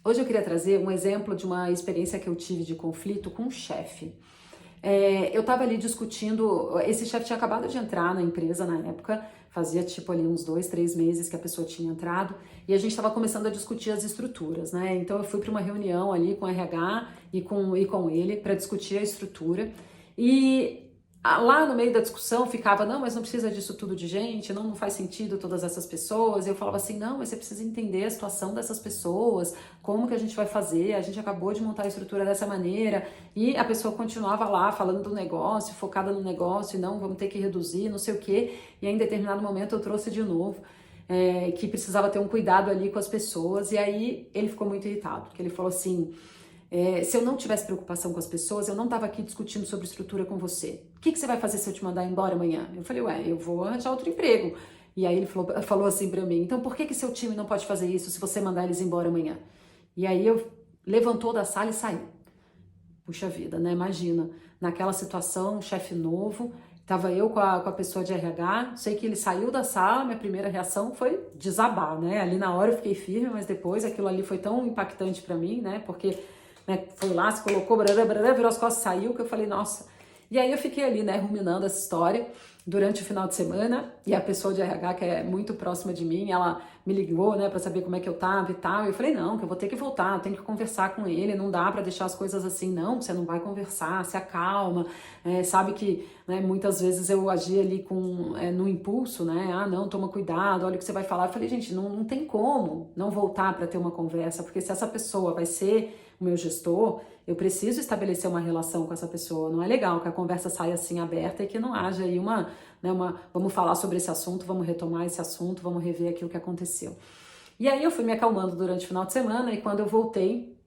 Hoje eu queria trazer um exemplo de uma experiência que eu tive de conflito com um chefe. Eu estava ali discutindo, esse chefe tinha acabado de entrar na empresa na época, fazia tipo ali uns 2, 3 meses que a pessoa tinha entrado, e a gente estava começando a discutir as estruturas, né? Então eu fui para uma reunião ali com o RH e com ele para discutir a estrutura, e lá no meio da discussão ficava, não, mas não precisa disso tudo de gente, não faz sentido todas essas pessoas. E eu falava assim, não, mas você precisa entender a situação dessas pessoas, como que a gente vai fazer, a gente acabou de montar a estrutura dessa maneira. E a pessoa continuava lá falando do negócio, focada no negócio, e não, vamos ter que reduzir, não sei o quê. E aí, em determinado momento eu trouxe de novo que precisava ter um cuidado ali com as pessoas. E aí ele ficou muito irritado, porque ele falou assim, se eu não tivesse preocupação com as pessoas, eu não estava aqui discutindo sobre estrutura com você. O que você vai fazer se eu te mandar embora amanhã? Eu falei, eu vou arranjar outro emprego. E aí ele falou assim pra mim, então por que seu time não pode fazer isso se você mandar eles embora amanhã? E aí eu levantou da sala e saiu. Puxa vida, né? Imagina, naquela situação, um chefe novo, tava eu com a pessoa de RH, sei que ele saiu da sala, minha primeira reação foi desabar, né? Ali na hora eu fiquei firme, mas depois aquilo ali foi tão impactante pra mim, né? Porque foi lá, se colocou, virou as costas, saiu, que eu falei, nossa. E aí eu fiquei ali, né, ruminando essa história durante o final de semana, e a pessoa de RH, que é muito próxima de mim, ela me ligou, né, pra saber como é que eu tava e tal, e eu falei, não, que eu vou ter que voltar, eu tenho que conversar com ele, não dá pra deixar as coisas assim, não, você não vai conversar, se acalma, sabe que, né, muitas vezes eu agi ali no impulso, né, não, toma cuidado, olha o que você vai falar. Eu falei, gente, não tem como não voltar pra ter uma conversa, porque se essa pessoa vai ser o meu gestor, eu preciso estabelecer uma relação com essa pessoa. Não é legal que a conversa saia assim aberta e que não haja aí vamos falar sobre esse assunto, vamos retomar esse assunto, vamos rever aqui o que aconteceu. E aí eu fui me acalmando durante o final de semana, e quando eu voltei,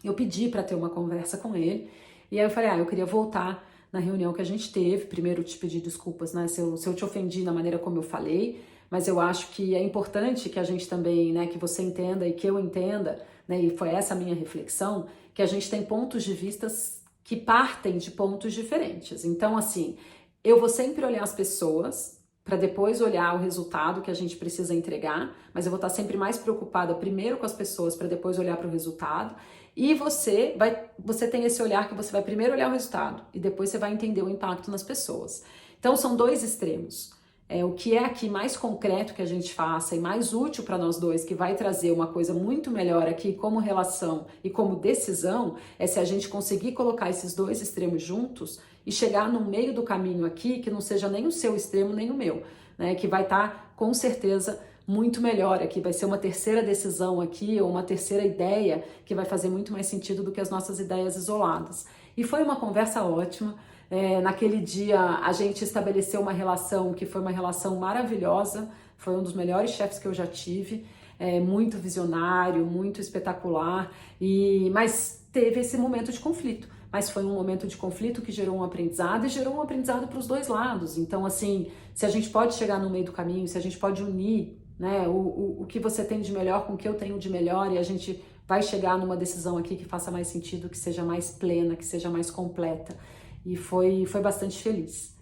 eu pedi para ter uma conversa com ele, e aí eu falei, eu queria voltar na reunião que a gente teve, primeiro te pedir desculpas, né, se eu te ofendi na maneira como eu falei, mas eu acho que é importante que a gente também, né, que você entenda e que eu entenda, né, e foi essa a minha reflexão, que a gente tem pontos de vistas que partem de pontos diferentes. Então, assim, eu vou sempre olhar as pessoas para depois olhar o resultado que a gente precisa entregar, mas eu vou estar sempre mais preocupada primeiro com as pessoas para depois olhar para o resultado. E você tem esse olhar que você vai primeiro olhar o resultado e depois você vai entender o impacto nas pessoas. Então, são dois extremos. O que é aqui mais concreto que a gente faça e mais útil para nós dois, que vai trazer uma coisa muito melhor aqui como relação e como decisão, é se a gente conseguir colocar esses dois extremos juntos e chegar no meio do caminho aqui, que não seja nem o seu extremo nem o meu, né? Que vai estar com certeza muito melhor aqui, vai ser uma terceira decisão aqui ou uma terceira ideia que vai fazer muito mais sentido do que as nossas ideias isoladas. E foi uma conversa ótima. Naquele dia a gente estabeleceu uma relação que foi uma relação maravilhosa, foi um dos melhores chefes que eu já tive, muito visionário, muito espetacular, mas teve esse momento de conflito. Mas foi um momento de conflito que gerou um aprendizado e gerou um aprendizado para os dois lados. Então, assim, se a gente pode chegar no meio do caminho, se a gente pode unir, né, o que você tem de melhor com o que eu tenho de melhor, e a gente vai chegar numa decisão aqui que faça mais sentido, que seja mais plena, que seja mais completa. E foi bastante feliz.